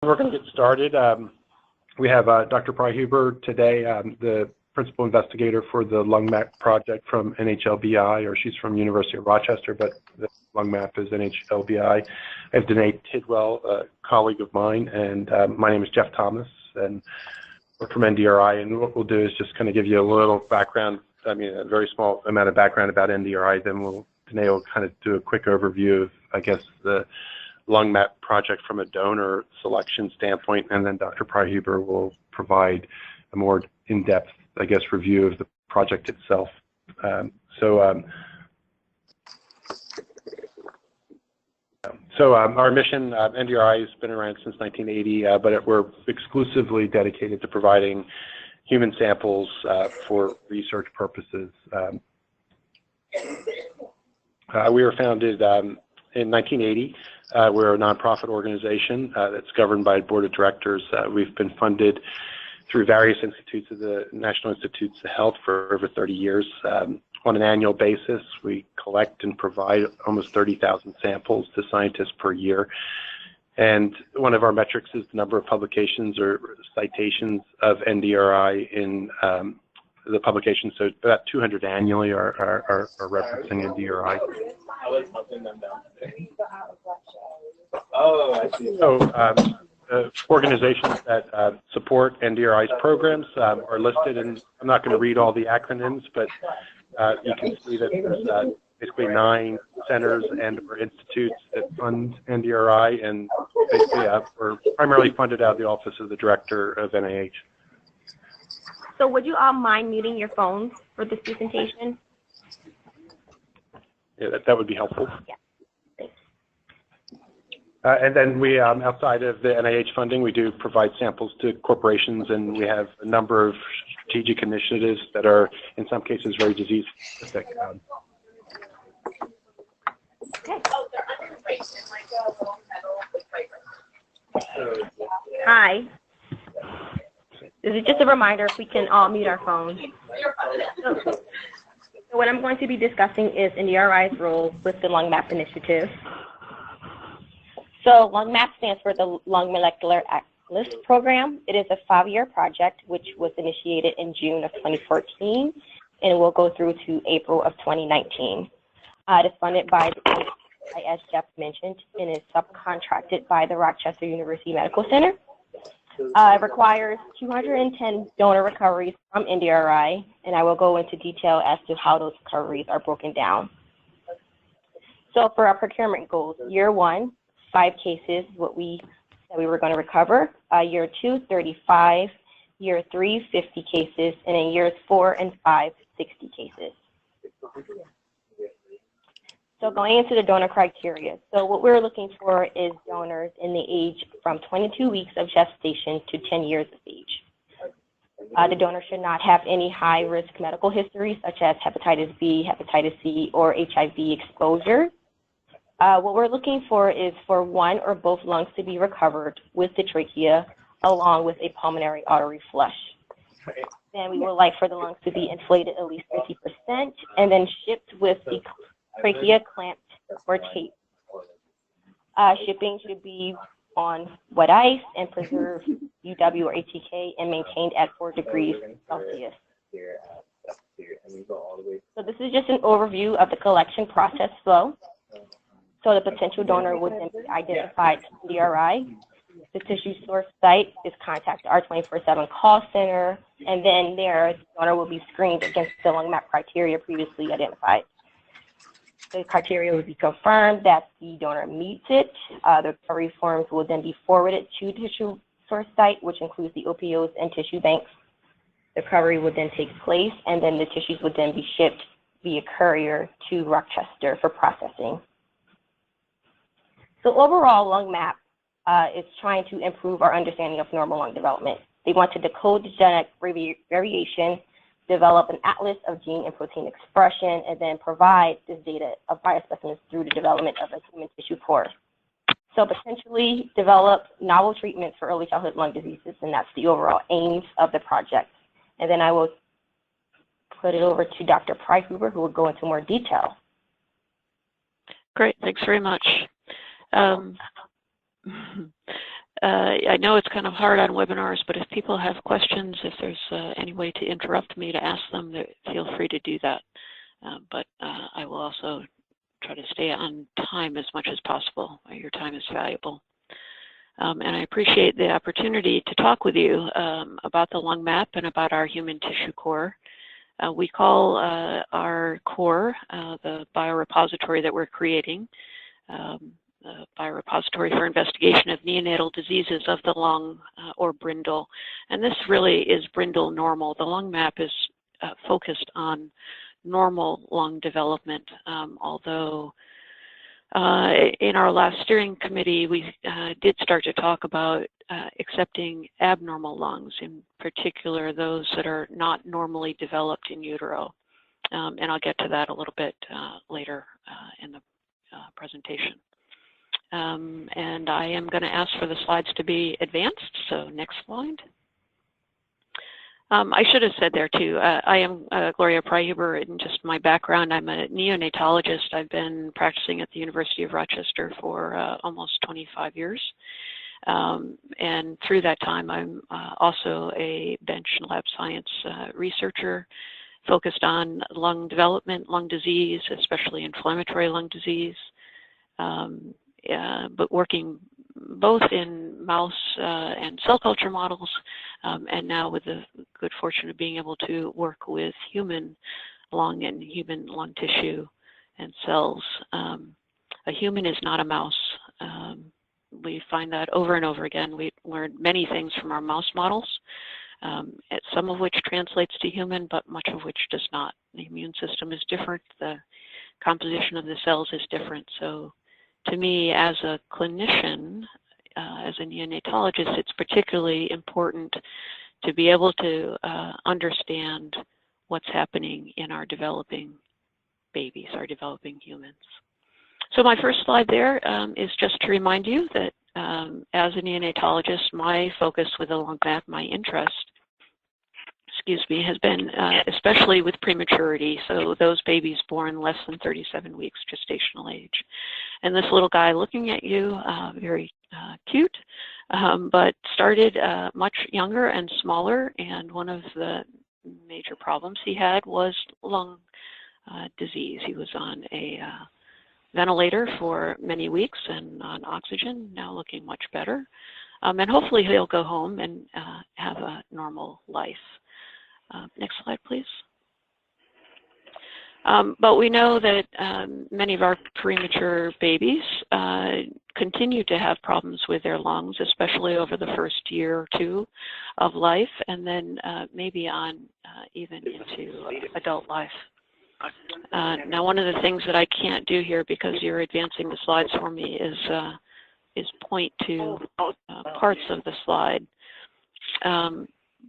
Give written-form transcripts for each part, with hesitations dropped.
We're going to get started. We have Dr. Pryhuber today, the principal investigator for the LungMap project from NHLBI, or she's from University of Rochester, but the LungMap is NHLBI. I have Danae Tidwell, a colleague of mine, and my name is Jeff Thomas, and we're from NDRI. And what we'll do is just kind of give you a little background, a very small amount of background about NDRI. Then Danae will kind of do a quick overview of, I guess, the LungMap project from a donor selection standpoint, and then Dr. Pryhuber will provide a more in-depth, I guess, review of the project itself. Our mission, NDRI has been around since 1980, but we're exclusively dedicated to providing human samples for research purposes. We were founded in 1980. We're a nonprofit organization that's governed by a board of directors. We've been funded through various institutes of the National Institutes of Health for over 30 years. On an annual basis, we collect and provide almost 30,000 samples to scientists per year. And one of our metrics is the number of publications or citations of NDRI in the publications. So about 200 annually are referencing NDRI. I was helping them down. Oh, I see. So organizations that support NDRI's programs are listed, and I'm not going to read all the acronyms, but you can see that there's basically 9 centers and or institutes that fund NDRI, and basically we're primarily funded out of the Office of the Director of NIH. So would you all mind muting your phones for this presentation? Yeah, that would be helpful. Yeah. And then we, outside of the NIH funding, we do provide samples to corporations, and we have a number of strategic initiatives that are, in some cases, very disease-specific. Okay. Hi. This is just a reminder if we can all mute our phones. So what I'm going to be discussing is NDRI's role with the LungMap initiative. So LungMap stands for the Lung Molecular Atlas Program. It is a 5-year project which was initiated in June of 2014 and will go through to April of 2019. It is funded by the as Jeff mentioned, and is subcontracted by the Rochester University Medical Center. It requires 210 donor recoveries from NDRI, and I will go into detail as to how those recoveries are broken down. So for our procurement goals, year 1, 5 cases, what we said we were going to recover. Year 2, 35. Year 3, 50 cases, and in years 4 and 5, 60 cases. So going into the donor criteria, so what we're looking for is donors in the age from 22 weeks of gestation to 10 years of age. The donor should not have any high-risk medical history, such as hepatitis B, hepatitis C, or HIV exposure. What we're looking for is for one or both lungs to be recovered with the trachea, along with a pulmonary artery flush. Then we would like for the lungs to be inflated at least 50%, and then shipped with the trachea clamped or taped. Shipping should be on wet ice and preserved UW or ATK and maintained at 4 degrees Celsius. So this is just an overview of the collection process flow. So the potential donor would then be identified to NDRI. The tissue source site is contact our 24/7 call center, and then the donor will be screened against the LungMap criteria previously identified. The criteria would be confirmed that the donor meets it. The recovery forms will then be forwarded to the tissue source site, which includes the OPOs and tissue banks. The recovery would then take place, and then the tissues would then be shipped via courier to Rochester for processing. So overall, LungMap is trying to improve our understanding of normal lung development. They want to decode the genetic variation, develop an atlas of gene and protein expression, and then provide this data of biospecimens through the development of a human tissue core. So potentially develop novel treatments for early childhood lung diseases, and that's the overall aims of the project. And then I will put it over to Dr. Pryhuber, who will go into more detail. Great, thanks very much. I know it's kind of hard on webinars, but if people have questions, if there's any way to interrupt me to ask them, feel free to do that. But I will also try to stay on time as much as possible. Your time is valuable. And I appreciate the opportunity to talk with you about the LungMap and about our human tissue core. We call our core the biorepository that we're creating, the biorepository for investigation of neonatal diseases of the lung, or BRINDL. And this really is BRINDL normal. The LungMap is focused on normal lung development, although in our last steering committee, we did start to talk about accepting abnormal lungs, in particular those that are not normally developed in utero. And I'll get to that a little bit later in the presentation. And I am going to ask for the slides to be advanced, so next slide. I should have said there too, I am Gloria Pryhuber. In just my background, I'm a neonatologist. I've been practicing at the University of Rochester for almost 25 years. And through that time, I'm also a bench and lab science researcher focused on lung development, lung disease, especially inflammatory lung disease, but working both in mouse and cell culture models, and now with the good fortune of being able to work with human lung and human lung tissue and cells. A human is not a mouse. We find that over and over again. We learned many things from our mouse models, some of which translates to human, but much of which does not. The immune system is different. The composition of the cells is different. So to me, as a clinician, as a neonatologist, it's particularly important to be able to understand what's happening in our developing babies, our developing humans. So my first slide there is just to remind you that as a neonatologist, my focus with the LungMap, my interest, has been especially with prematurity, so those babies born less than 37 weeks gestational age. And this little guy looking at you, very cute, but started much younger and smaller, and one of the major problems he had was lung disease. He was on a ventilator for many weeks and on oxygen, now looking much better. And hopefully he'll go home and have a normal life. Next slide, please. But we know that many of our premature babies continue to have problems with their lungs, especially over the first year or two of life, and then maybe on even into adult life. Now, one of the things that I can't do here because you're advancing the slides for me is point to parts of the slide.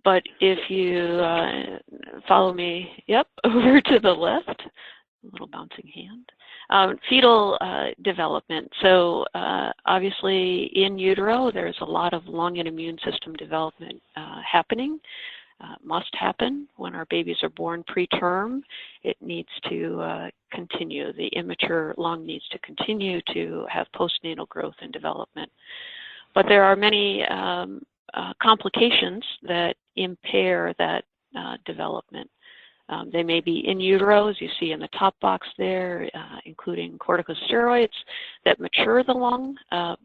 But if you follow me, over to the left, a little bouncing hand. Fetal development. So obviously in utero, there's a lot of lung and immune system development happening. Must happen when our babies are born preterm. It needs to continue. The immature lung needs to continue to have postnatal growth and development. But there are many complications that impair that development. They may be in utero, as you see in the top box there, including corticosteroids that mature the lung,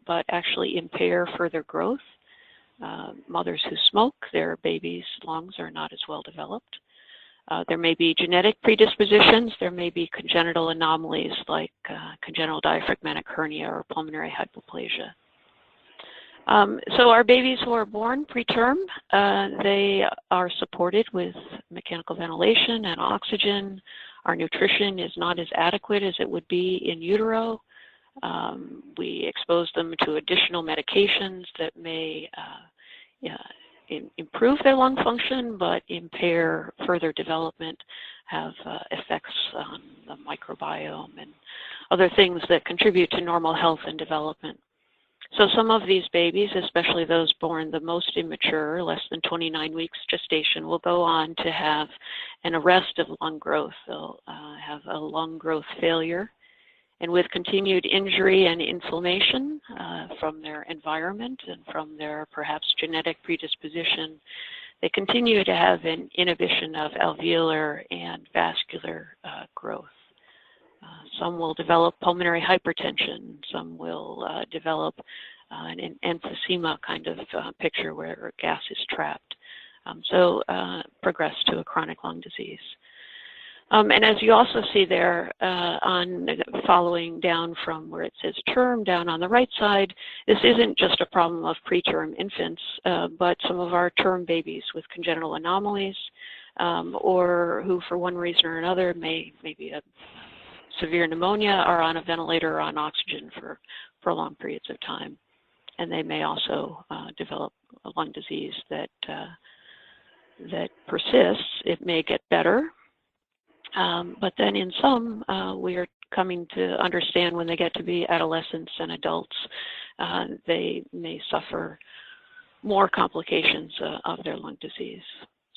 but actually impair further growth. Mothers who smoke, their babies' lungs are not as well developed. There may be genetic predispositions. There may be congenital anomalies like congenital diaphragmatic hernia or pulmonary hypoplasia. So our babies who are born preterm, they are supported with mechanical ventilation and oxygen. Our nutrition is not as adequate as it would be in utero. We expose them to additional medications that may improve their lung function, but impair further development, have effects on the microbiome and other things that contribute to normal health and development. So some of these babies, especially those born the most immature, less than 29 weeks gestation, will go on to have an arrest of lung growth. They'll have a lung growth failure, And with continued injury and inflammation from their environment and from their perhaps genetic predisposition, they continue to have an inhibition of alveolar and vascular growth. Some will develop pulmonary hypertension. Some will develop an emphysema kind of picture where gas is trapped. Progress to a chronic lung disease. And as you also see there, on following down from where it says term down on the right side, this isn't just a problem of preterm infants, but some of our term babies with congenital anomalies, or who for one reason or another may be a severe pneumonia, are on a ventilator or on oxygen for prolonged periods of time. And they may also develop a lung disease that persists. It may get better. But then in some, we are coming to understand when they get to be adolescents and adults, they may suffer more complications of their lung disease.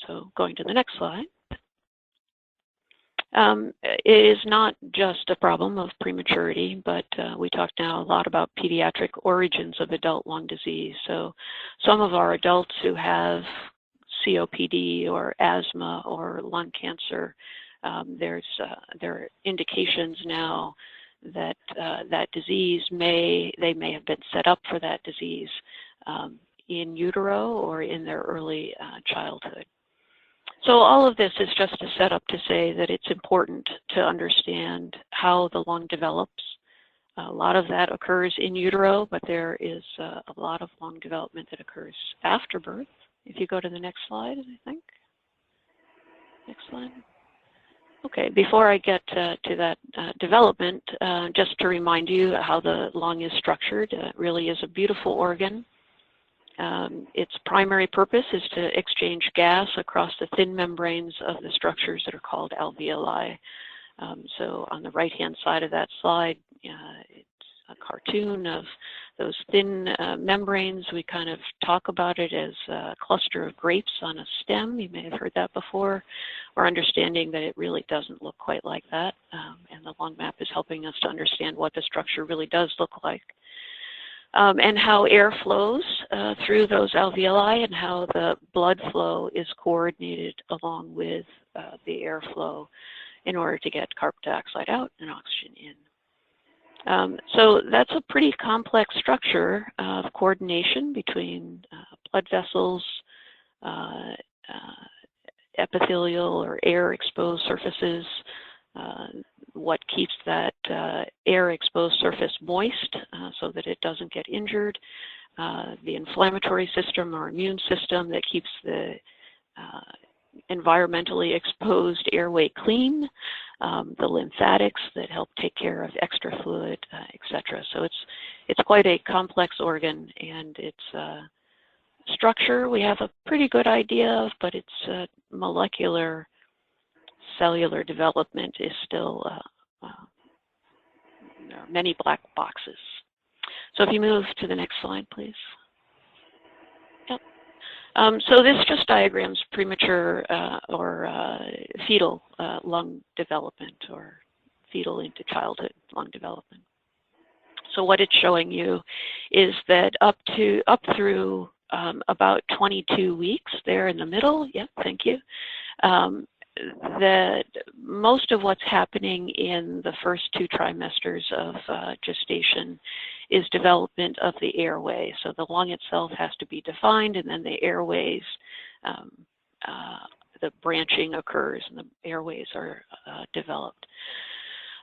So going to the next slide. It is not just a problem of prematurity, but we talk now a lot about pediatric origins of adult lung disease. So some of our adults who have COPD or asthma or lung cancer, there are indications now that that disease they may have been set up for that disease in utero or in their early childhood. So all of this is just a setup to say that it's important to understand how the lung develops. A lot of that occurs in utero, but there is a lot of lung development that occurs after birth. If you go to the next slide, I think. Next slide. Okay, before I get to that development, just to remind you how the lung is structured. It really is a beautiful organ. Its primary purpose is to exchange gas across the thin membranes of the structures that are called alveoli. So on the right-hand side of that slide, it's a cartoon of those thin membranes. We kind of talk about it as a cluster of grapes on a stem. You may have heard that before. We're understanding that it really doesn't look quite like that. And the LungMap is helping us to understand what the structure really does look like. And how air flows through those alveoli and how the blood flow is coordinated along with the airflow in order to get carbon dioxide out and oxygen in. So that's a pretty complex structure of coordination between blood vessels, epithelial or air-exposed surfaces, what keeps that air-exposed surface moist so that it doesn't get injured, the inflammatory system or immune system that keeps the environmentally exposed airway clean, the lymphatics that help take care of extra fluid, etc. So it's quite a complex organ, and its structure we have a pretty good idea of, but its molecular cellular development is still, there are many black boxes. So if you move to the next slide, please. Yep. So this just diagrams premature or fetal lung development, or fetal into childhood lung development. So what it's showing you is that up through about 22 weeks there in the middle, yep, thank you, that most of what's happening in the first 2 trimesters of gestation is development of the airway. So the lung itself has to be defined, and then the airways, the branching occurs, and the airways are developed.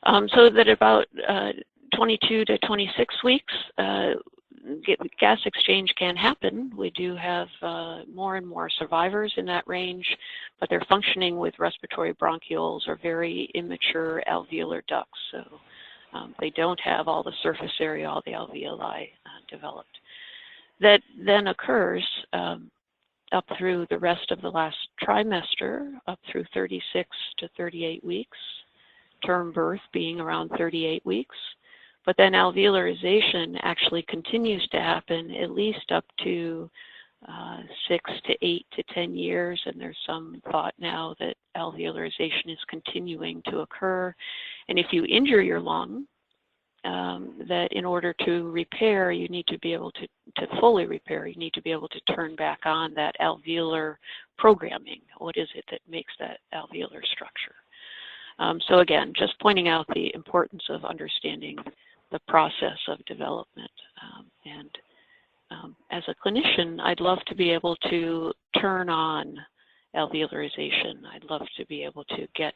So that about 22 to 26 weeks, gas exchange can happen. We do have more and more survivors in that range, but they're functioning with respiratory bronchioles or very immature alveolar ducts. So they don't have all the surface area, all the alveoli developed. That then occurs up through the rest of the last trimester, up through 36 to 38 weeks, term birth being around 38 weeks. But then alveolarization actually continues to happen at least up to 6 to 8 to 10 years, and there's some thought now that alveolarization is continuing to occur. And if you injure your lung, that in order to repair, you need to be able to fully repair, you need to be able to turn back on that alveolar programming. What is it that makes that alveolar structure? So again, just pointing out the importance of understanding the process of development. As a clinician, I'd love to be able to turn on alveolarization. I'd love to be able to get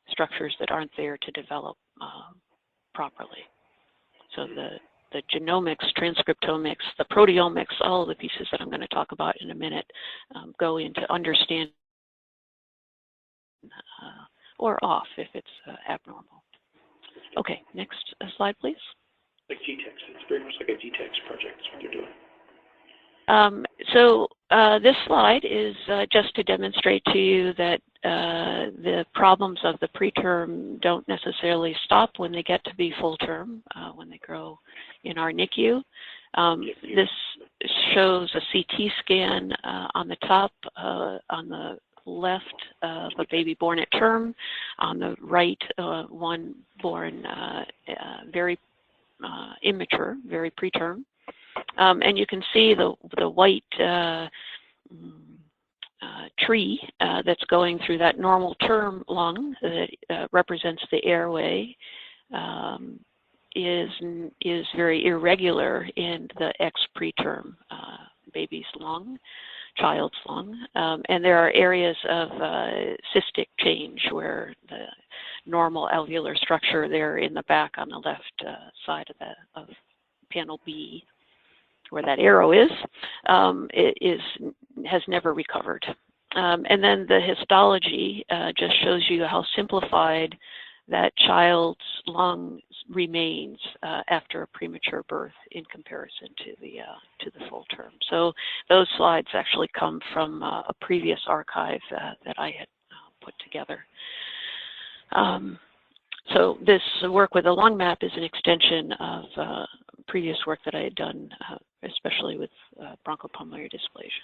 structures that aren't there to develop properly. So the genomics, transcriptomics, the proteomics, all of the pieces that I'm going to talk about in a minute go into understanding or off if it's abnormal. Okay, next slide, please. Like GTEx, it's very much like a GTEx project is what they're doing. So this slide is just to demonstrate to you that the problems of the preterm don't necessarily stop when they get to be full term, when they grow in our NICU. This shows a CT scan on the top, on the left of a baby born at term, on the right one born very immature, very preterm. And you can see the white tree that's going through that normal term lung that represents the airway is very irregular in the ex-preterm baby's lung, child's lung. And there are areas of cystic change where the normal alveolar structure there in the back on the left side of panel B, where that arrow is, has never recovered. And then the histology just shows you how simplified that child's lung remains after a premature birth in comparison to the full term. So those slides actually come from a previous archive that I had put together. So this work with the LungMap is an extension of previous work that I had done, especially with bronchopulmonary dysplasia.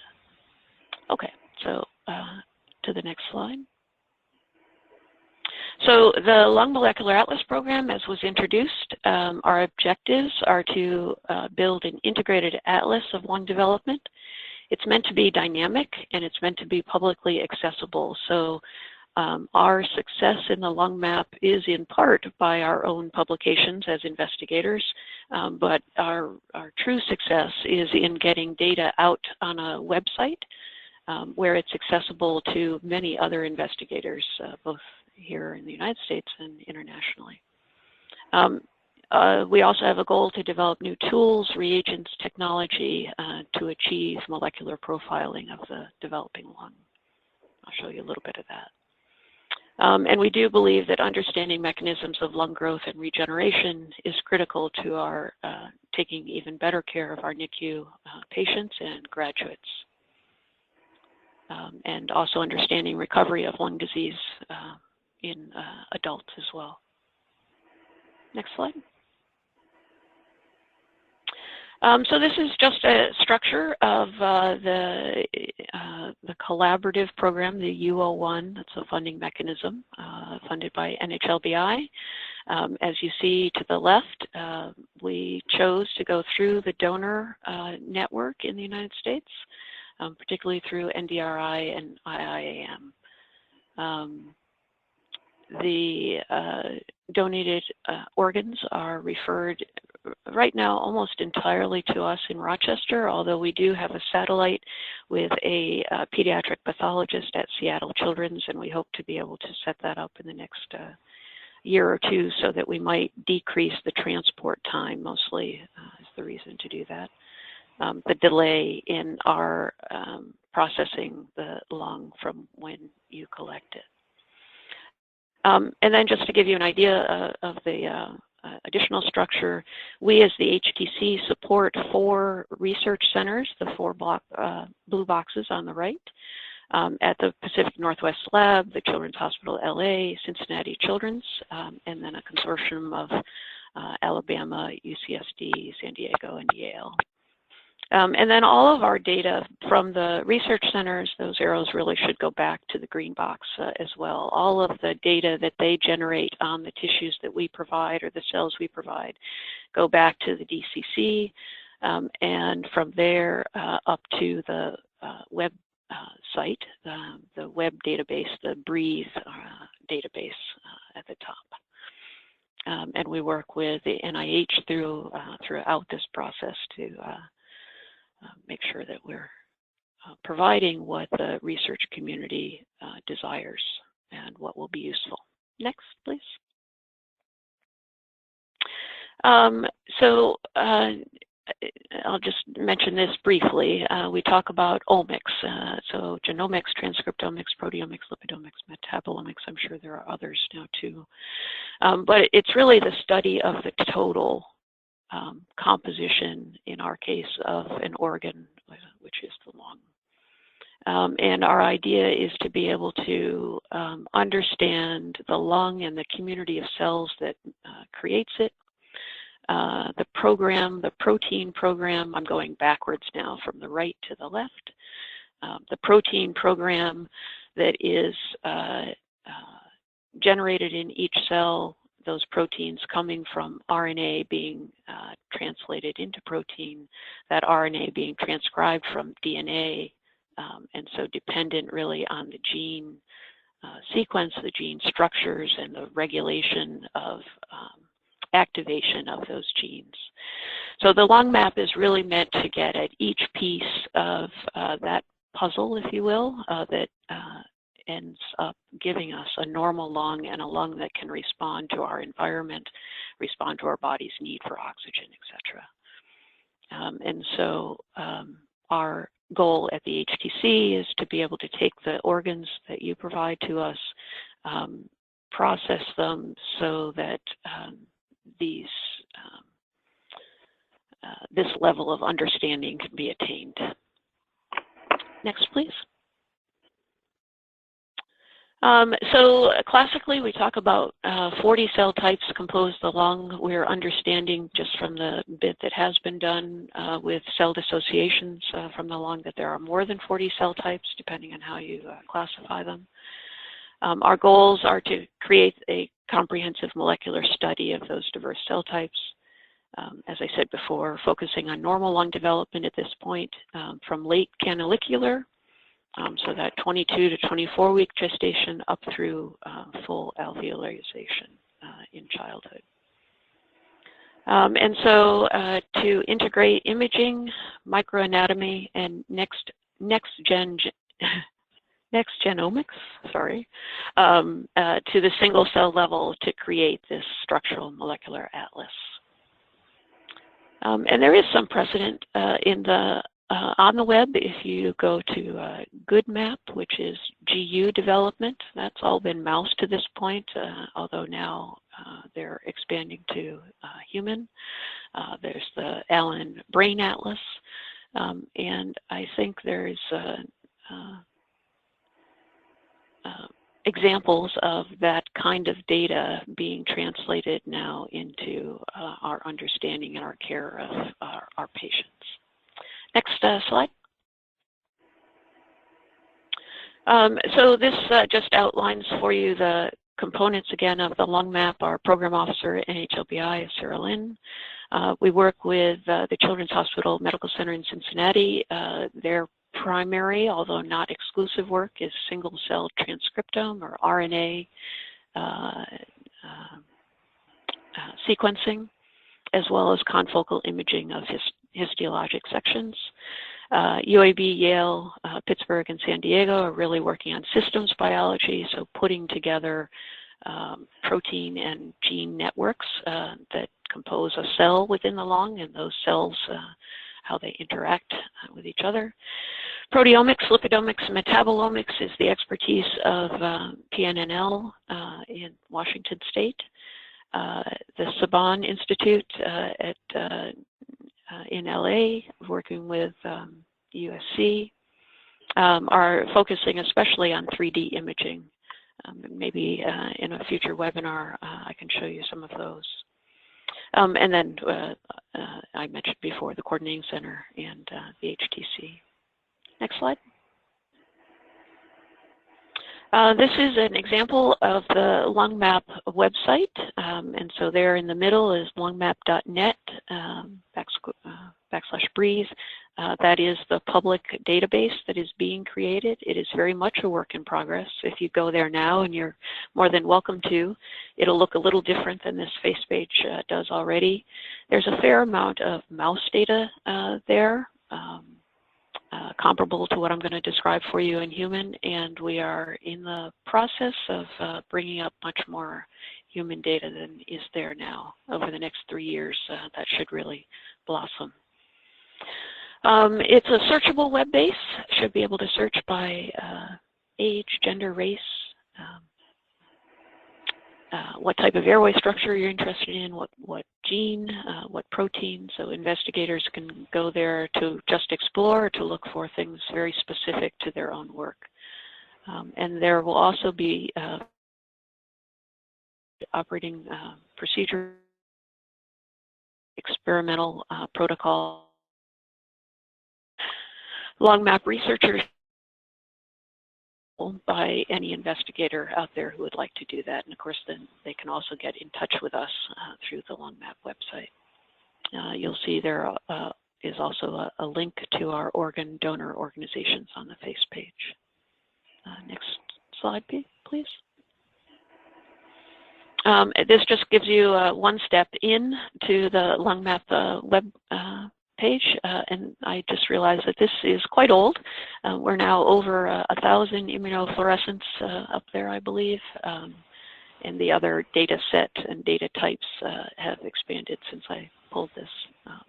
Okay, so to the next slide. So the Lung Molecular Atlas program, as was introduced, our objectives are to build an integrated atlas of lung development. It's meant to be dynamic and it's meant to be publicly accessible. So our success in the LungMap is in part by our own publications as investigators, but our true success is in getting data out on a website where it's accessible to many other investigators, both here in the United States and internationally. We also have a goal to develop new tools, reagents, technology to achieve molecular profiling of the developing lung. I'll show you a little bit of that. And we do believe that understanding mechanisms of lung growth and regeneration is critical to our taking even better care of our NICU patients and graduates. And also understanding recovery of lung disease in adults as well. Next slide. So this is just a structure of the collaborative program, the U01. That's a funding mechanism funded by NHLBI. As you see to the left, we chose to go through the donor network in the United States, particularly through NDRI and IIAM. The donated organs are referred right now almost entirely to us in Rochester, although we do have a satellite with a pediatric pathologist at Seattle Children's, and we hope to be able to set that up in the next year or two so that we might decrease the transport time, mostly is the reason to do that. The delay in our processing the lung from when you collect it. And then just to give you an idea of the additional structure, we as the HTC support 4 research centers, the 4 blue boxes on the right, at the Pacific Northwest Lab, the Children's Hospital LA, Cincinnati Children's, and then a consortium of Alabama, UCSD, San Diego, and Yale. And then all of our data from the research centers, those arrows really should go back to the green box as well. All of the data that they generate on the tissues that we provide or the cells we provide go back to the DCC, and from there up to the web site, the web database, the BRINDL database at the top. And we work with the NIH throughout this process to make sure that we're providing what the research community desires and what will be useful. Next, please. I'll just mention this briefly. We talk about omics, so genomics, transcriptomics, proteomics, lipidomics, metabolomics. I'm sure there are others now too. But it's really the study of the total composition, in our case, of an organ, which is the lung. And our idea is to be able to understand the lung and the community of cells that creates it. The program, the protein program, I'm going backwards now from the right to the left. The protein program that is generated in each cell, those proteins coming from RNA being translated into protein, that RNA being transcribed from DNA, and so dependent really on the gene sequence, the gene structures, and the regulation of activation of those genes. So the LungMap is really meant to get at each piece of that puzzle, if you will, that ends up giving us a normal lung and a lung that can respond to our environment, respond to our body's need for oxygen, etc. And so our goal at the HTC is to be able to take the organs that you provide to us, process them so that this level of understanding can be attained. Next, please. So classically, we talk about 40 cell types compose the lung. We're understanding just from the bit that has been done with cell dissociations from the lung that there are more than 40 cell types, depending on how you classify them. Our goals are to create a comprehensive molecular study of those diverse cell types. As I said before, focusing on normal lung development at this point from late canalicular, so that 22 to 24-week gestation up through full alveolarization in childhood. And so to integrate imaging, microanatomy, and next genomics, sorry, to the single cell level to create this structural molecular atlas. And there is some precedent on the web. If you go to GoodMap, which is GU development, that's all been mouse to this point, although now they're expanding to human. There's the Allen Brain Atlas, and I think there's examples of that kind of data being translated now into our understanding and our care of our patients. Next slide. So this just outlines for you the components again of the LungMap. Our program officer at NHLBI is Sarah Lynn. We work with the Children's Hospital Medical Center in Cincinnati. Their primary, although not exclusive work, is single cell transcriptome or RNA sequencing, as well as confocal imaging of histologic sections. UAB, Yale, Pittsburgh, and San Diego are really working on systems biology, so putting together protein and gene networks that compose a cell within the lung, and those cells, how they interact with each other. Proteomics, lipidomics, and metabolomics is the expertise of PNNL in Washington State. The Saban Institute in LA, working with USC, are focusing especially on 3D imaging. Maybe in a future webinar, I can show you some of those. And then I mentioned before the Coordinating Center and the HTC. Next slide. This is an example of the LungMap website, and so there in the middle is lungmap.net /breathe. That is the public database that is being created. It is very much a work in progress. If you go there now, and you're more than welcome to, it'll look a little different than this face page does already. There's a fair amount of mouse data there. Comparable to what I'm going to describe for you in human, and we are in the process of bringing up much more human data than is there now. Over the next 3 years, that should really blossom. It's a searchable web base. Should be able to search by age, gender, race, what type of airway structure you're interested in, what gene, what protein. So investigators can go there to just explore, to look for things very specific to their own work. And there will also be operating procedure, experimental protocol. LungMap researchers by any investigator out there who would like to do that. And of course, then they can also get in touch with us through the LungMap website. You'll see there is also a link to our organ donor organizations on the face page. Next slide, please. This just gives you one step in to the LungMap web page, and I just realized that this is quite old. We're now over 1,000 immunofluorescents up there, I believe, and the other data set and data types have expanded since I pulled this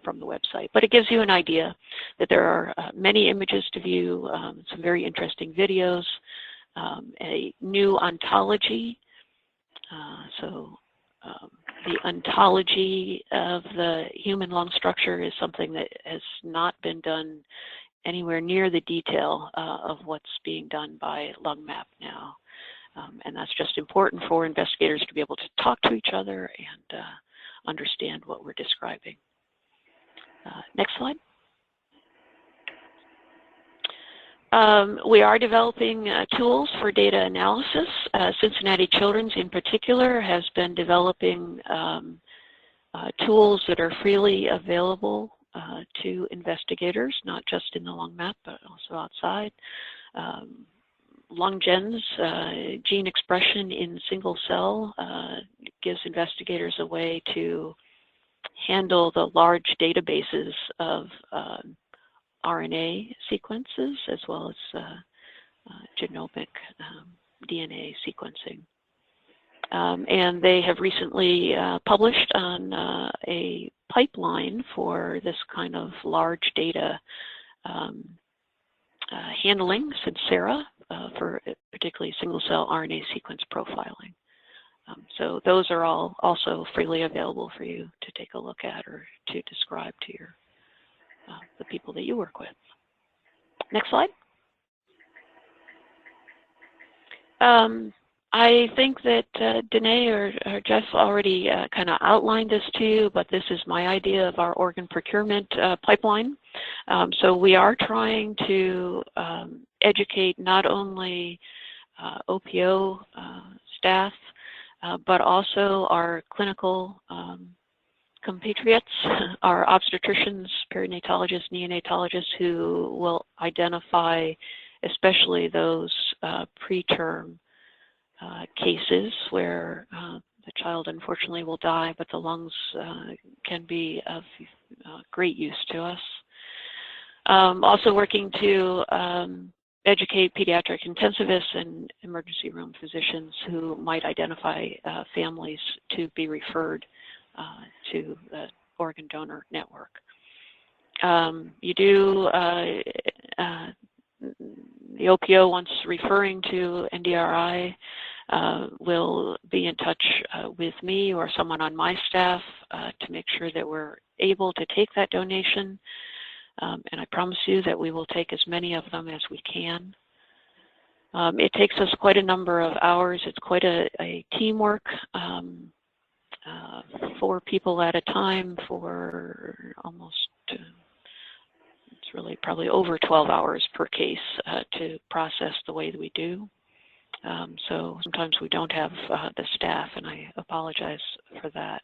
from the website. But it gives you an idea that there are many images to view, some very interesting videos, a new ontology. The ontology of the human lung structure is something that has not been done anywhere near the detail of what's being done by LungMap now. And that's just important for investigators to be able to talk to each other and understand what we're describing. Next slide. We are developing tools for data analysis. Cincinnati Children's in particular has been developing tools that are freely available to investigators, not just in the LungMap, but also outside. LungGen's gene expression in single cell gives investigators a way to handle the large databases of RNA sequences as well as genomic DNA sequencing. And they have recently published on a pipeline for this kind of large data handling, Sincera, for particularly single-cell RNA sequence profiling. So those are all also freely available for you to take a look at or to describe to your the people that you work with. Next slide. I think that Danae or Jeff already kind of outlined this to you, but this is my idea of our organ procurement pipeline. So we are trying to educate not only OPO staff, but also our clinical compatriots, our obstetricians, perinatologists, neonatologists who will identify especially those preterm cases where the child unfortunately will die, but the lungs can be of great use to us. Also working to educate pediatric intensivists and emergency room physicians who might identify families to be referred to the organ donor network. You do, the OPO, once referring to NDRI, will be in touch with me or someone on my staff to make sure that we're able to take that donation. And I promise you that we will take as many of them as we can. It takes us quite a number of hours. It's quite a teamwork 4 people at a time for almost, it's really probably over 12 hours per case to process the way that we do. So sometimes we don't have the staff, and I apologize for that.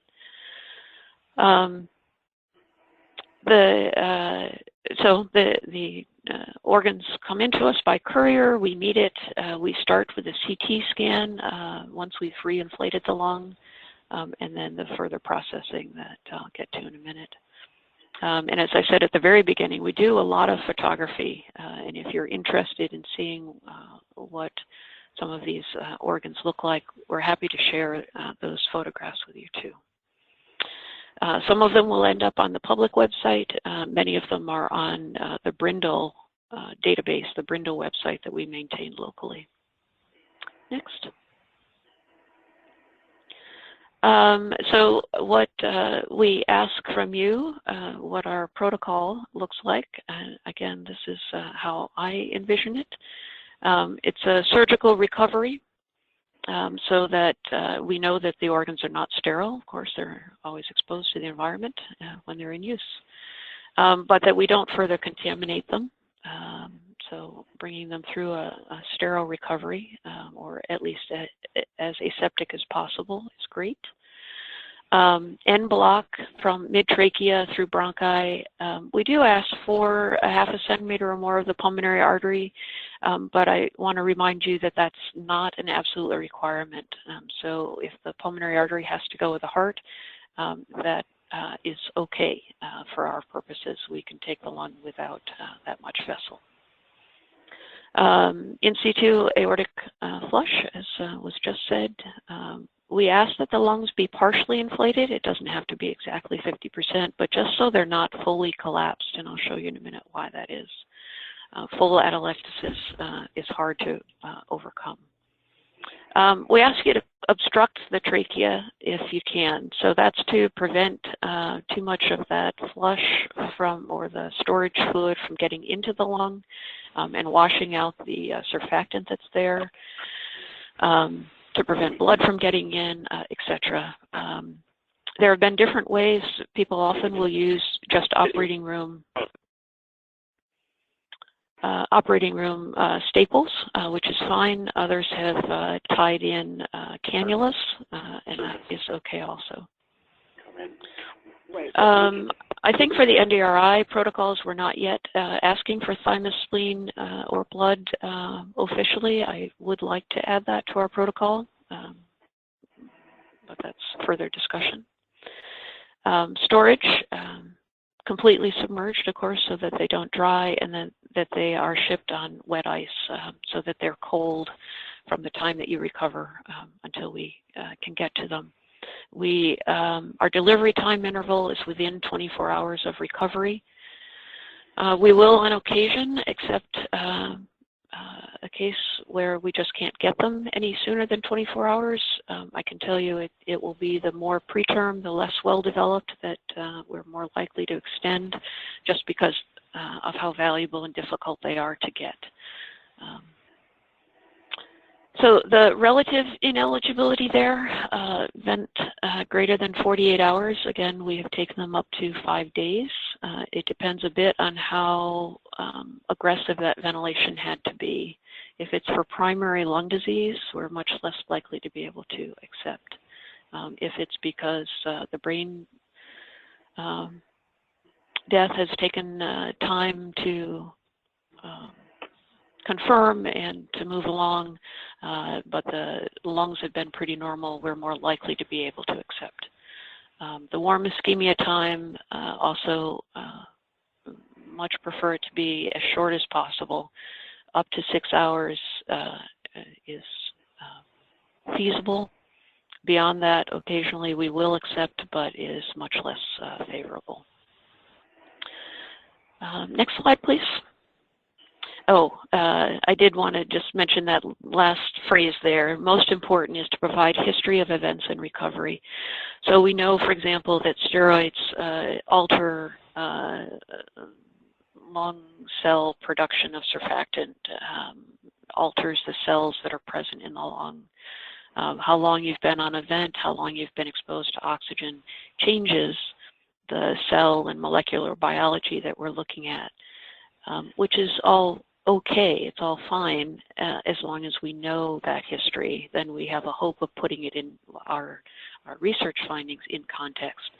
So the organs come into us by courier. We meet it. We start with a CT scan once we've reinflated the lung, and then the further processing that I'll get to in a minute. And as I said at the very beginning, we do a lot of photography, and if you're interested in seeing what some of these organs look like, we're happy to share those photographs with you too. Some of them will end up on the public website. Many of them are on the BRINDL database, the BRINDL website that we maintain locally. Next. So what we ask from you, what our protocol looks like, again, this is how I envision it. It's a surgical recovery. So that we know that the organs are not sterile. Of course, they're always exposed to the environment when they're in use, but that we don't further contaminate them. So bringing them through a sterile recovery, or at least as aseptic as possible, is great. End block from mid-trachea through bronchi. We do ask for a ½ centimeter or more of the pulmonary artery, but I want to remind you that that's not an absolute requirement. So if the pulmonary artery has to go with the heart, that is okay for our purposes. We can take the lung without that much vessel. In situ aortic flush, as was just said. We ask that the lungs be partially inflated. It doesn't have to be exactly 50%, but just so they're not fully collapsed, and I'll show you in a minute why that is. Full atelectasis is hard to overcome. We ask you to obstruct the trachea if you can. So that's to prevent too much of that flush from, or the storage fluid from getting into the lung and washing out the surfactant that's there. To prevent blood from getting in, etc. There have been different ways. People often will use just operating room staples, which is fine. Others have tied in cannulas, and that is okay also. I think for the NDRI protocols, we're not yet asking for thymus, spleen, or blood officially. I would like to add that to our protocol, but that's further discussion. Storage, completely submerged, of course, so that they don't dry, and then that they are shipped on wet ice so that they're cold from the time that you recover until we can get to them. Our delivery time interval is within 24 hours of recovery. We will, on occasion, accept a case where we just can't get them any sooner than 24 hours. I can tell you it will be the more preterm, the less well-developed that we're more likely to extend, just because of how valuable and difficult they are to get. So the relative ineligibility there, vent greater than 48 hours, again, we have taken them up to 5 days. It depends a bit on how aggressive that ventilation had to be. If it's for primary lung disease, we're much less likely to be able to accept. If it's because the brain death has taken time to confirm and to move along, but the lungs have been pretty normal, we're more likely to be able to accept. The warm ischemia time, also much prefer it to be as short as possible. Up to 6 hours is feasible. Beyond that, occasionally we will accept, but is much less favorable. Next slide, please. Oh, I did want to just mention that last phrase there. Most important is to provide history of events and recovery. So we know, for example, that steroids alter lung cell production of surfactant, alters the cells that are present in the lung. How long you've been on a vent, how long you've been exposed to oxygen changes the cell and molecular biology that we're looking at, which is all okay, it's all fine, as long as we know that history. Then we have a hope of putting it in our research findings in context.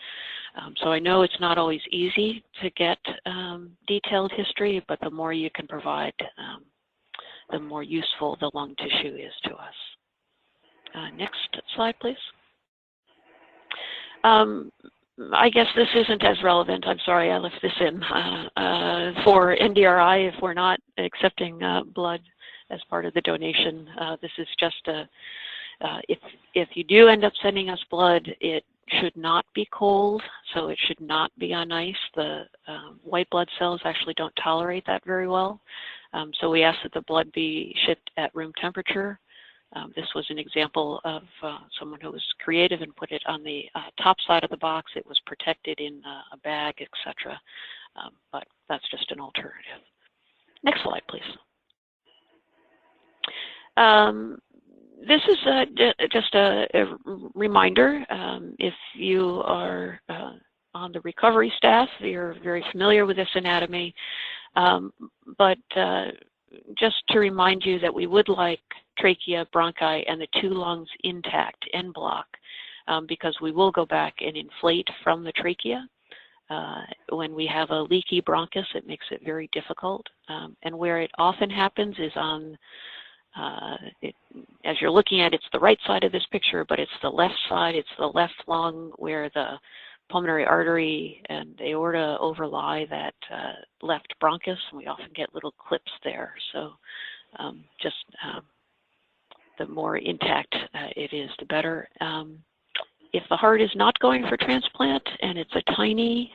So I know it's not always easy to get detailed history, but the more you can provide, the more useful the lung tissue is to us. Next slide, please. I guess this isn't as relevant. I'm sorry I left this in for NDRI if we're not accepting blood as part of the donation. This is just a, if you do end up sending us blood, it should not be cold, so it should not be on ice. The white blood cells actually don't tolerate that very well. So we ask that the blood be shipped at room temperature. This was an example of someone who was creative and put it on the top side of the box. It was protected in a bag, etc. But that's just an alternative. Next slide, please. This is just a reminder. If you are on the recovery staff, you're very familiar with this anatomy. But just to remind you that we would like trachea, bronchi, and the two lungs intact, en bloc, because we will go back and inflate from the trachea. When we have a leaky bronchus, it makes it very difficult. And where it often happens is on, as you're looking at, it's the right side of this picture, but it's the left side, it's the left lung where the pulmonary artery and aorta overlie that left bronchus, and we often get little clips there. So the more intact it is, the better. If the heart is not going for transplant and it's a tiny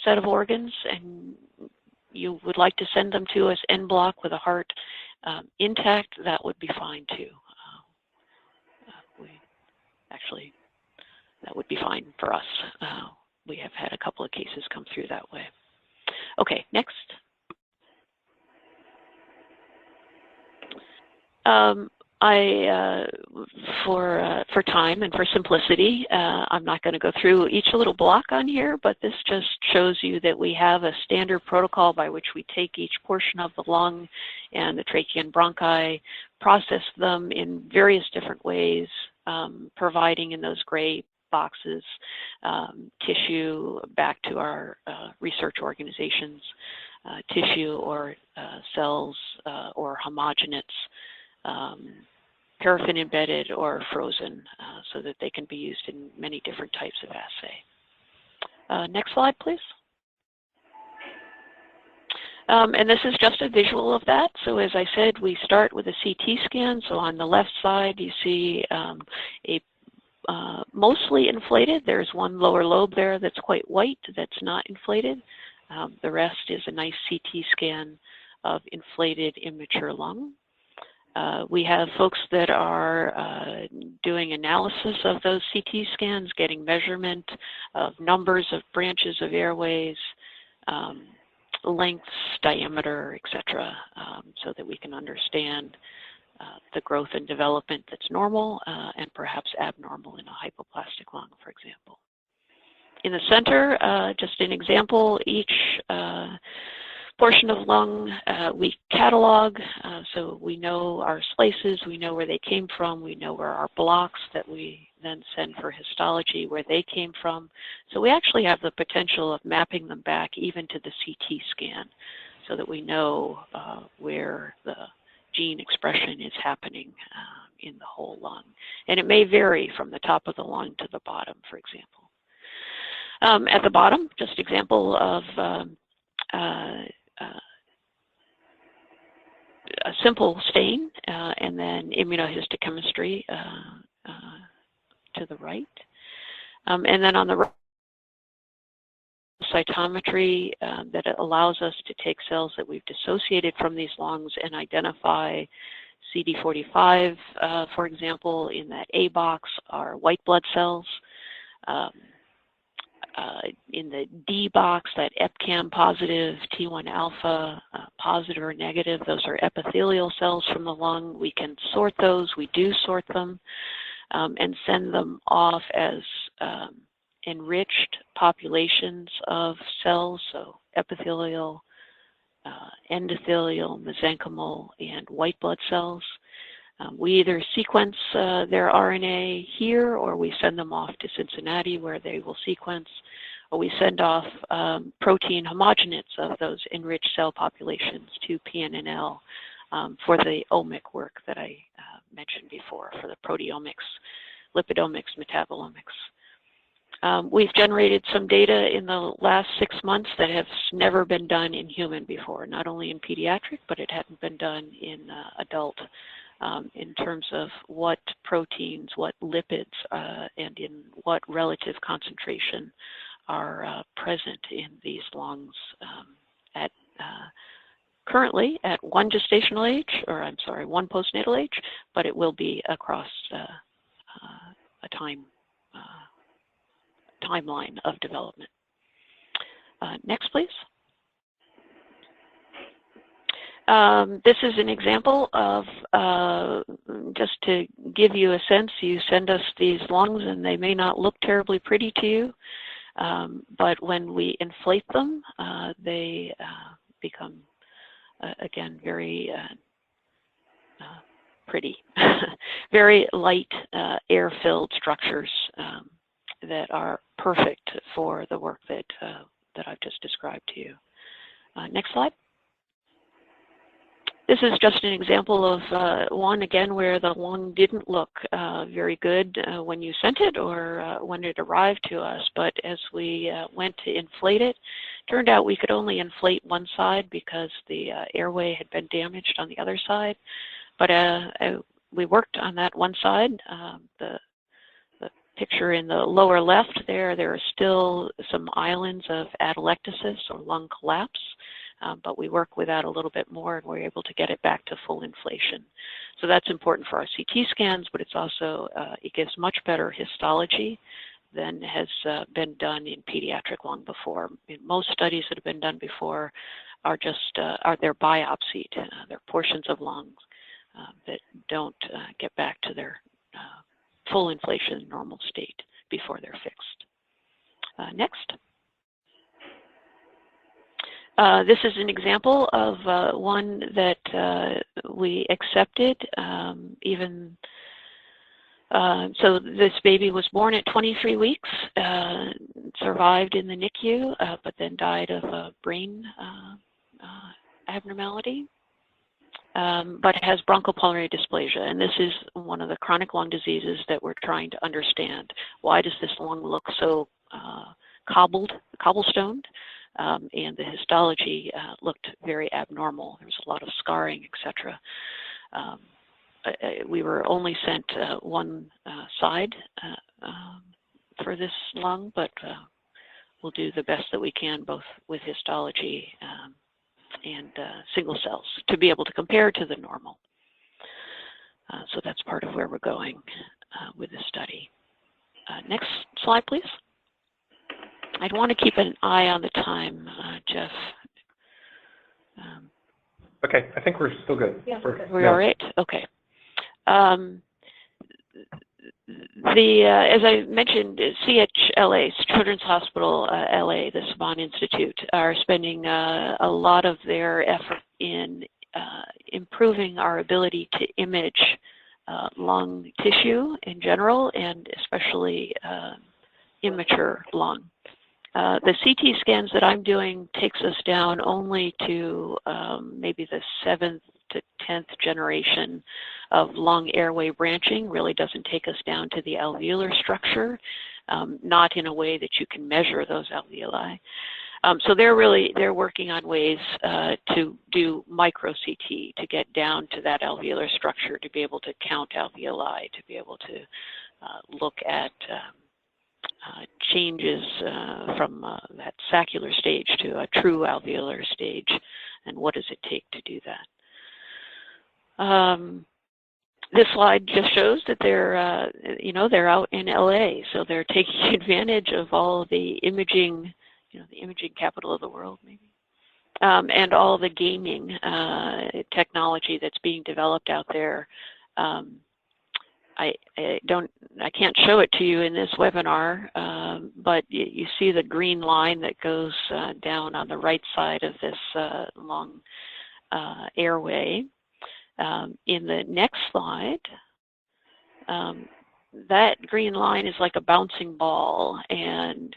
set of organs and you would like to send them to us en bloc with a heart intact, that would be fine too. That would be fine for us. We have had a couple of cases come through that way. Okay, next. For time and for simplicity, I'm not going to go through each little block on here, but this just shows you that we have a standard protocol by which we take each portion of the lung and the trachea and bronchi, process them in various different ways, providing in those gray boxes tissue back to our research organizations, tissue or cells or homogenates, paraffin embedded or frozen, so that they can be used in many different types of assay. Next slide, please. And this is just a visual of that. So as I said, we start with a CT scan. So on the left side, you see a mostly inflated. There's one lower lobe there that's quite white that's not inflated. The rest is a nice CT scan of inflated immature lung. We have folks that are doing analysis of those CT scans, getting measurement of numbers of branches of airways, lengths, diameter, etc., so that we can understand the growth and development that's normal and perhaps abnormal in a hypoplastic lung, for example. In the center, just an example, each portion of lung we catalog, so we know our slices, we know where they came from, we know where our blocks that we then send for histology, where they came from. So we actually have the potential of mapping them back even to the CT scan so that we know where the gene expression is happening in the whole lung. And it may vary from the top of the lung to the bottom, for example. At the bottom, just example of a simple stain and then immunohistochemistry to the right. And then on the right, cytometry that allows us to take cells that we've dissociated from these lungs and identify CD45, for example, in that A box are white blood cells. In the D box, that EpCAM positive T1 alpha positive or negative. Those are epithelial cells from the lung. We can sort those. We do sort them and send them off as enriched populations of cells, so epithelial, endothelial, mesenchymal, and white blood cells. We either sequence their RNA here, or we send them off to Cincinnati where they will sequence, or we send off protein homogenates of those enriched cell populations to PNNL for the omic work that I mentioned before, for the proteomics, lipidomics, metabolomics. We've generated some data in the last 6 months that has never been done in human before, not only in pediatric, but it hadn't been done in adult, in terms of what proteins, what lipids, and in what relative concentration are present in these lungs at currently at one gestational age, or I'm sorry, one postnatal age, but it will be across a timeline of development. Next, please. This is an example of, just to give you a sense, you send us these lungs and they may not look terribly pretty to you, but when we inflate them, they become, again, very pretty, very light, air-filled structures that are perfect for the work that I've just described to you. Next slide. This is just an example of one, again, where the lung didn't look very good when you sent it or when it arrived to us, but as we went to inflate it, turned out we could only inflate one side because the airway had been damaged on the other side. But we worked on that one side. The picture in the lower left there are still some islands of atelectasis or lung collapse. But we work with that a little bit more, and we're able to get it back to full inflation. So that's important for our CT scans, but it's also, it gives much better histology than has been done in pediatric lung before. In most studies that have been done before are just, they're biopsied. They're portions of lungs that don't get back to their full inflation normal state before they're fixed. Next. This is an example of one that we accepted so this baby was born at 23 weeks, survived in the NICU, but then died of a brain abnormality, but has bronchopulmonary dysplasia. And this is one of the chronic lung diseases that we're trying to understand. Why does this lung look so cobblestoned? And the histology looked very abnormal. There was a lot of scarring, etc. We were only sent one side for this lung, but we'll do the best that we can, both with histology and single cells, to be able to compare to the normal. So that's part of where we're going with this study. Next slide, please. I'd want to keep an eye on the time, Jeff. Okay, I think we're still good. Yeah, We're all right? Okay. As I mentioned, CHLA, Children's Hospital LA, the Saban Institute, are spending a lot of their effort in improving our ability to image lung tissue in general, and especially immature lung. The CT scans that I'm doing takes us down only to maybe the 7th to 10th generation of lung airway branching. Really doesn't take us down to the alveolar structure, not in a way that you can measure those alveoli. So they're working on ways to do micro CT to get down to that alveolar structure, to be able to count alveoli, to be able to look at changes from that saccular stage to a true alveolar stage, and what does it take to do that. This slide just shows that they're out in LA, so they're taking advantage of all the imaging, the imaging capital of the world, maybe. and all the gaming technology that's being developed out there. I can't show it to you in this webinar, but you see the green line that goes down on the right side of this long airway. In the next slide, that green line is like a bouncing ball, and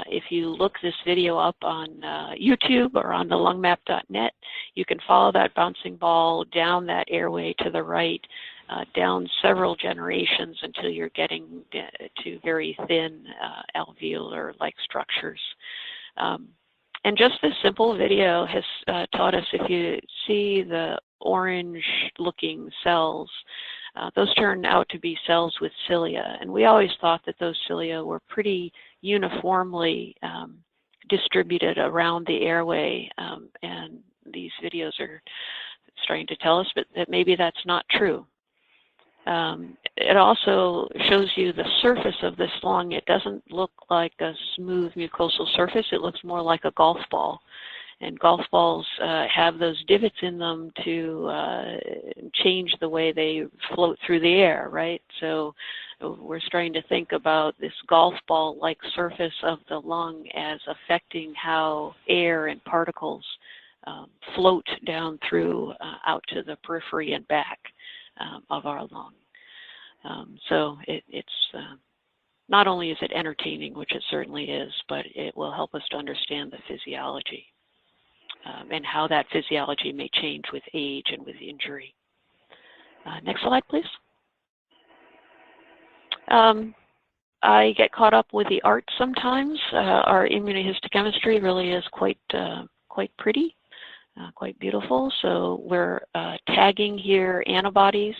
if you look this video up on YouTube or on the lungmap.net, you can follow that bouncing ball down that airway to the right, down several generations until you're getting to very thin alveolar-like structures. And just this simple video has taught us, if you see the orange-looking cells, those turn out to be cells with cilia, and we always thought that those cilia were pretty uniformly distributed around the airway, and these videos are starting to tell us that maybe that's not true. It also shows you the surface of this lung. It doesn't look like a smooth mucosal surface. It looks more like a golf ball. And golf balls have those divots in them to change the way they float through the air, right? So we're starting to think about this golf ball-like surface of the lung as affecting how air and particles float down through out to the periphery and back of our lung. So it's not only is it entertaining, which it certainly is, but it will help us to understand the physiology and how that physiology may change with age and with injury. Next slide, please. I get caught up with the art sometimes. Our immunohistochemistry really is quite pretty, quite beautiful. So we're tagging here antibodies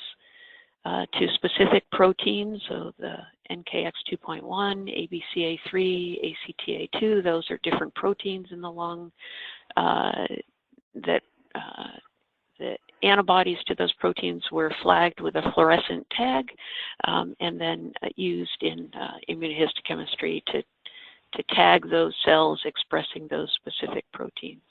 to specific proteins, so the NKX2.1, ABCA3, ACTA2, those are different proteins in the lung. The antibodies to those proteins were flagged with a fluorescent tag and then used in immunohistochemistry to tag those cells expressing those specific proteins.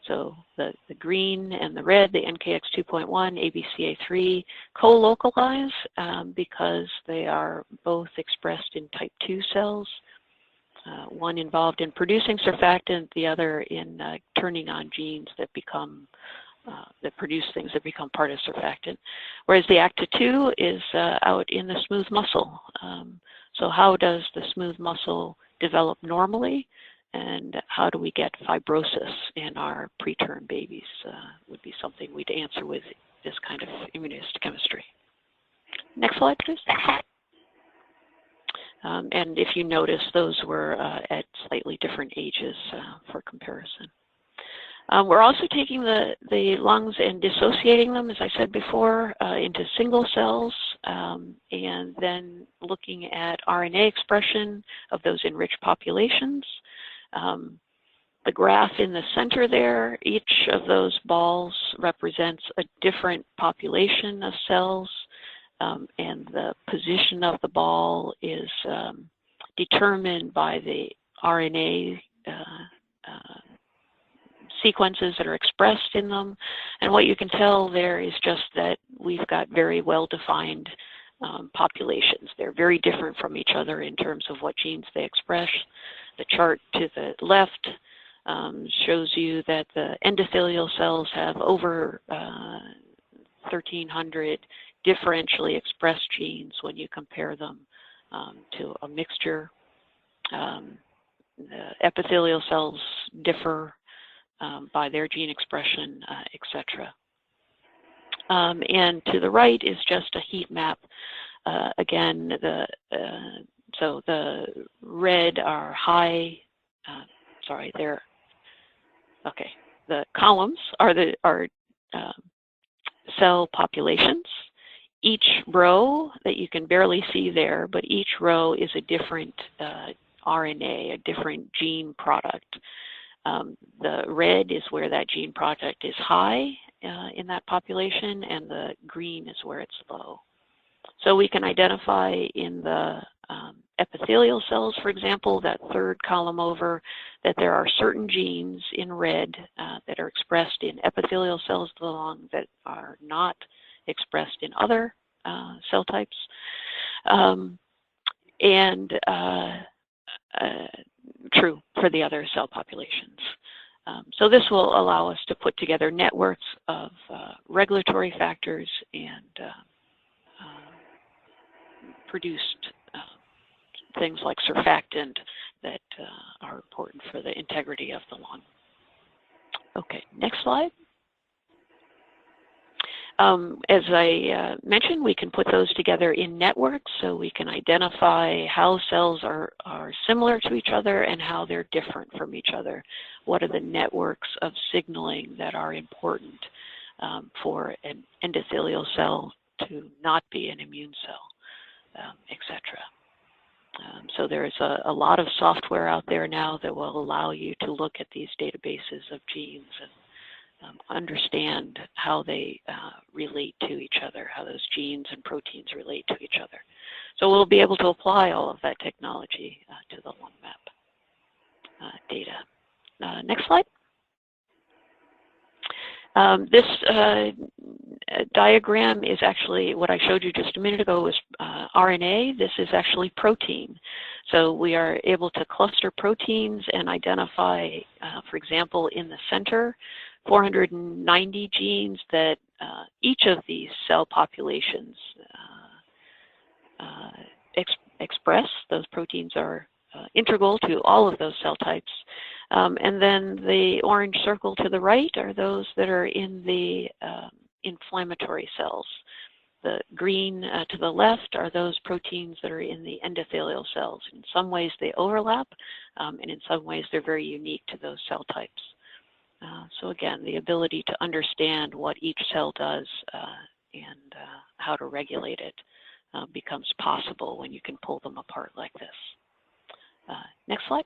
So the green and the red, the NKX2.1, ABCA3, co-localize because they are both expressed in type 2 cells, one involved in producing surfactant, the other in turning on genes that become that produce things that become part of surfactant. Whereas the ACTA2 is out in the smooth muscle. So how does the smooth muscle develop normally? And how do we get fibrosis in our preterm babies would be something we'd answer with this kind of immunohistochemistry. Next slide, please. And if you notice, those were at slightly different ages for comparison. We're also taking the lungs and dissociating them, as I said before, into single cells, and then looking at RNA expression of those enriched populations. The graph in the center there, each of those balls represents a different population of cells, and the position of the ball is determined by the RNA sequences that are expressed in them. And what you can tell there is just that we've got very well-defined populations. They're very different from each other in terms of what genes they express. The chart to the left shows you that the endothelial cells have over 1,300 differentially expressed genes when you compare them to a mixture. The epithelial cells differ by their gene expression, etc. And to the right is just a heat map. Again, so the red are high. The columns are cell populations. Each row that you can barely see there, but each row is a different RNA, a different gene product. The red is where that gene product is high in that population, and the green is where it's low. So we can identify in the epithelial cells, for example, that third column over, that there are certain genes in red that are expressed in epithelial cells of the lung that are not expressed in other cell types. True for the other cell populations. So this will allow us to put together networks of regulatory factors and produced things like surfactant that are important for the integrity of the lung. Okay, next slide. As I mentioned, we can put those together in networks so we can identify how cells are similar to each other and how they're different from each other. What are the networks of signaling that are important for an endothelial cell to not be an immune cell, etc. So there's a lot of software out there now that will allow you to look at these databases of genes and understand how they relate to each other, how those genes and proteins relate to each other. So we'll be able to apply all of that technology to the LungMap data. Next slide. This diagram is actually what I showed you just a minute ago was RNA. This is actually protein. So we are able to cluster proteins and identify, for example, in the center, 490 genes that each of these cell populations express. Those proteins are integral to all of those cell types. And then the orange circle to the right are those that are in the inflammatory cells. The green to the left are those proteins that are in the endothelial cells. In some ways they overlap, and in some ways they're very unique to those cell types. So again, the ability to understand what each cell does and how to regulate it becomes possible when you can pull them apart like this. Next slide.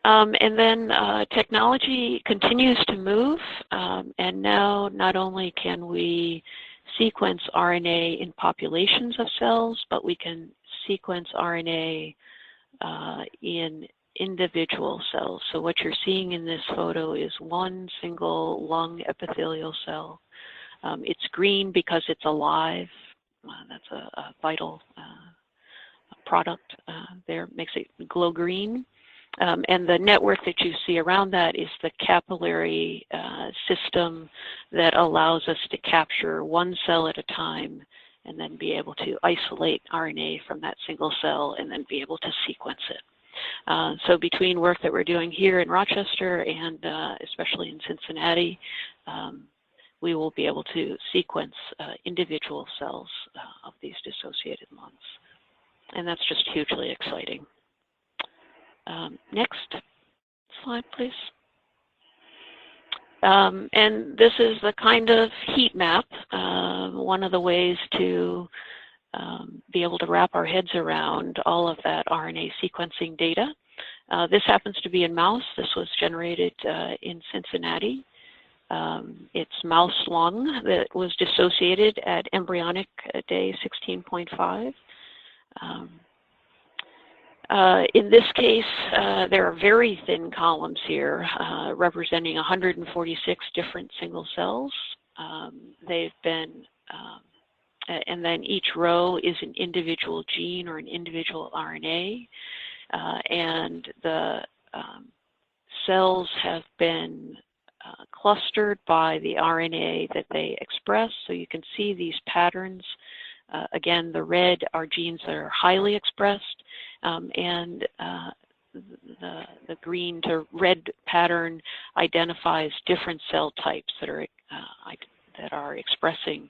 And then technology continues to move, and now not only can we sequence RNA in populations of cells, but we can sequence RNA in individual cells. So what you're seeing in this photo is one single lung epithelial cell. It's green because it's alive. That's a vital product there, makes it glow green. And the network that you see around that is the capillary system that allows us to capture one cell at a time and then be able to isolate RNA from that single cell and then be able to sequence it. So between work that we're doing here in Rochester and especially in Cincinnati, we will be able to sequence individual cells of these dissociated lungs. And that's just hugely exciting. Next slide, please. And this is the kind of heat map, one of the ways to be able to wrap our heads around all of that RNA sequencing data. This happens to be in mouse. This was generated in Cincinnati. It's mouse lung that was dissociated at embryonic day 16.5. In this case, there are very thin columns here representing 146 different single cells. They've been, and then each row is an individual gene or an individual RNA, and the cells have been clustered by the RNA that they express. So you can see these patterns. Again, the red are genes that are highly expressed, and the green to red pattern identifies different cell types that are expressing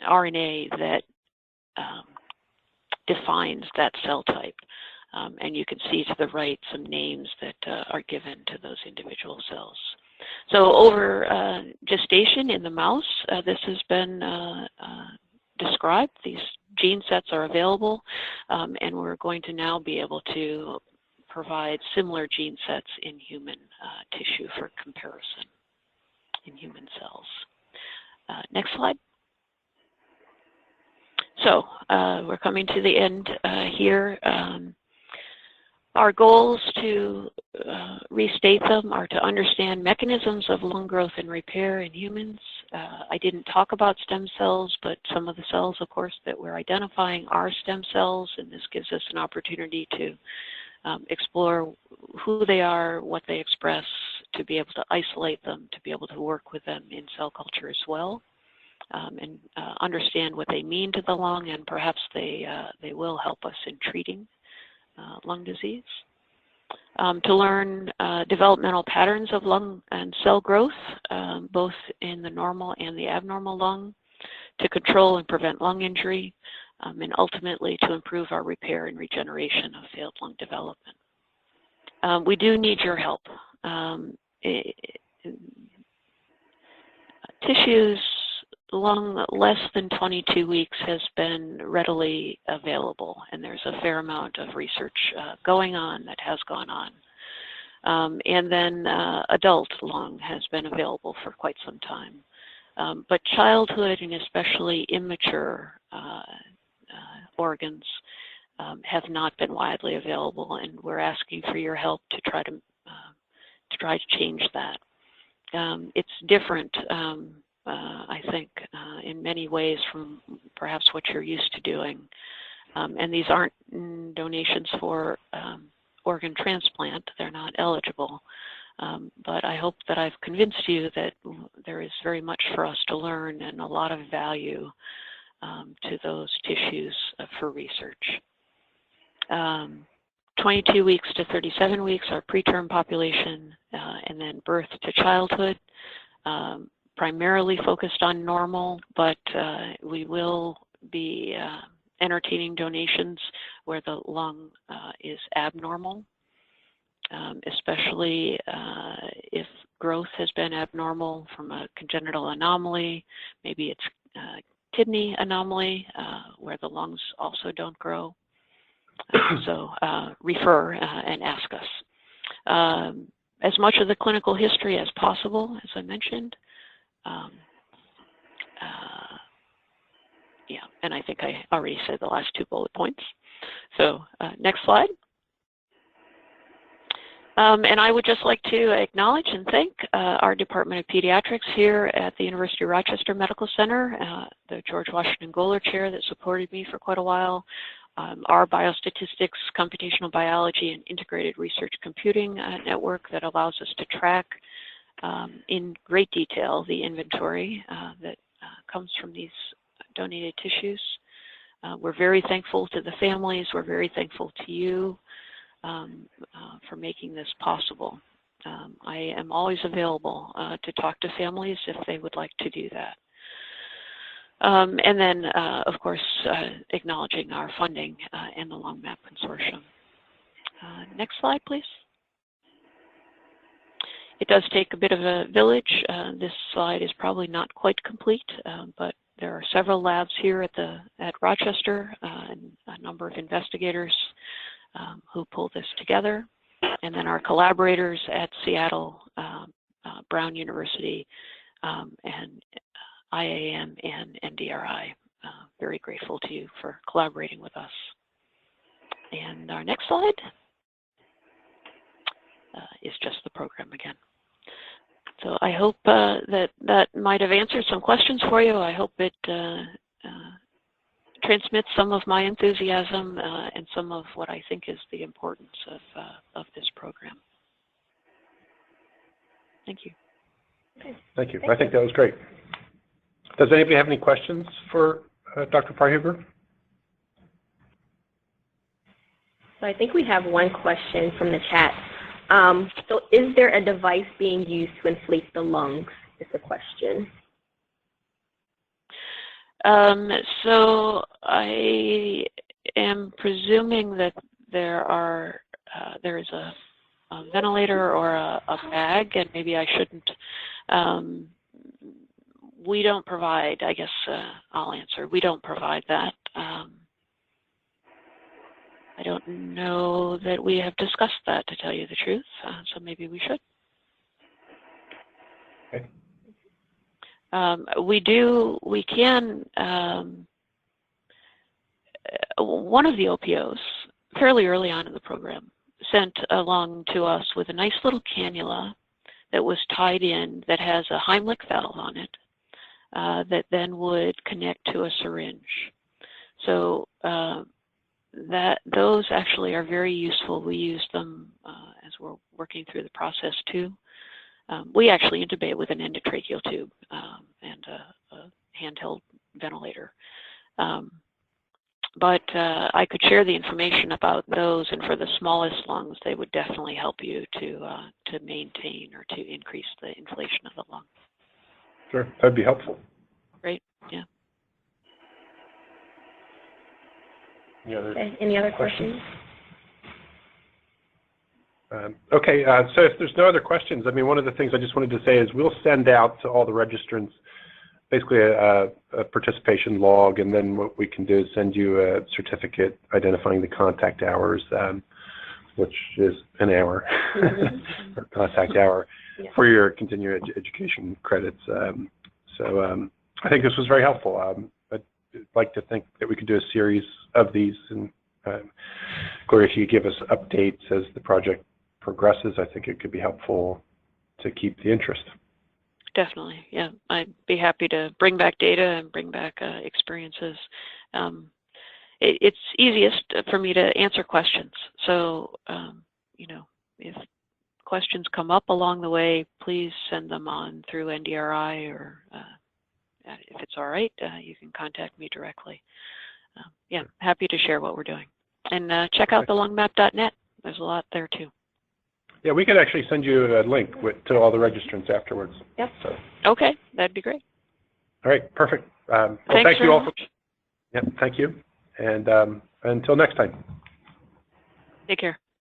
RNA that defines that cell type. And you can see to the right some names that are given to those individual cells. So over gestation in the mouse, this has been described. These gene sets are available, and we're going to now be able to provide similar gene sets in human tissue for comparison in human cells. Next slide. So we're coming to the end here. Our goals, to restate them, are to understand mechanisms of lung growth and repair in humans. I didn't talk about stem cells, but some of the cells, of course, that we're identifying are stem cells, and this gives us an opportunity to explore who they are, what they express, to be able to isolate them, to be able to work with them in cell culture as well, and understand what they mean to the lung, and perhaps they will help us in treating lung disease. To learn developmental patterns of lung and cell growth, both in the normal and the abnormal lung, to control and prevent lung injury, and ultimately to improve our repair and regeneration of failed lung development. We do need your help. Tissues lung less than 22 weeks has been readily available, and there's a fair amount of research going on that has gone on. And then adult lung has been available for quite some time. But childhood and especially immature organs have not been widely available, and we're asking for your help to try to change that. It's different, I think, in many ways from perhaps what you're used to doing. And these aren't donations for organ transplant. They're not eligible. But I hope that I've convinced you that there is very much for us to learn and a lot of value to those tissues for research. 22 weeks to 37 weeks are preterm population, and then birth to childhood, primarily focused on normal, but we will be entertaining donations where the lung is abnormal, especially if growth has been abnormal from a congenital anomaly. Maybe it's kidney anomaly where the lungs also don't grow. So refer and ask us. As much of the clinical history as possible, as I mentioned. Yeah, and I think I already said the last 2 bullet points. So next slide. And I would just like to acknowledge and thank our Department of Pediatrics here at the University of Rochester Medical Center, the George Washington Goler Chair that supported me for quite a while, our biostatistics, computational biology, and integrated research computing network that allows us to track in great detail the inventory that comes from these donated tissues. We're very thankful to the families. We're very thankful to you for making this possible. I am always available to talk to families if they would like to do that. And then, of course, acknowledging our funding and the LungMap Consortium. Next slide, please. It does take a bit of a village. This slide is probably not quite complete, but there are several labs here at Rochester and a number of investigators who pull this together. And then our collaborators at Seattle, Brown University, and IAM and NDRI. Very grateful to you for collaborating with us. And our next slide is just the program again. So I hope that might have answered some questions for you. I hope it transmits some of my enthusiasm and some of what I think is the importance of this program. Thank you. Thank you. I think that was great. Does anybody have any questions for Dr. Parhuber? So I think we have one question from the chat. So is there a device being used to inflate the lungs, is the question. So I am presuming that there is a ventilator or a bag, and maybe I shouldn't. We don't provide, I guess I'll answer, we don't provide that. I don't know that we have discussed that, to tell you the truth, so maybe we should. Okay. We can, one of the OPOs, fairly early on in the program, sent along to us with a nice little cannula that was tied in that has a Heimlich valve on it that then would connect to a syringe. So those actually are very useful. We use them as we're working through the process too. We actually intubate with an endotracheal tube and a handheld ventilator. But I could share the information about those, and for the smallest lungs, they would definitely help you to maintain or to increase the inflation of the lung. Sure, that'd be helpful. Great, yeah. Any other questions? Okay, so if there's no other questions, I mean, one of the things I just wanted to say is we'll send out to all the registrants basically a participation log, and then what we can do is send you a certificate identifying the contact hours, which is an hour, or contact hour, for your continuing education credits. So I think this was very helpful. I'd like to think that we could do a series of these, and Gloria, if you give us updates as the project progresses, I think it could be helpful to keep the interest. Definitely, yeah. I'd be happy to bring back data and bring back experiences. It's easiest for me to answer questions. So, you know, if questions come up along the way, please send them on through NDRI, or if it's all right, you can contact me directly. Yeah, happy to share what we're doing. And check out the lungmap.net. There's a lot there too. Yeah, we could actually send you a link to all the registrants afterwards. Yep. So. Okay, that'd be great. All right, perfect. Well, Thanks thank you all. much. Yep, thank you. And until next time. Take care.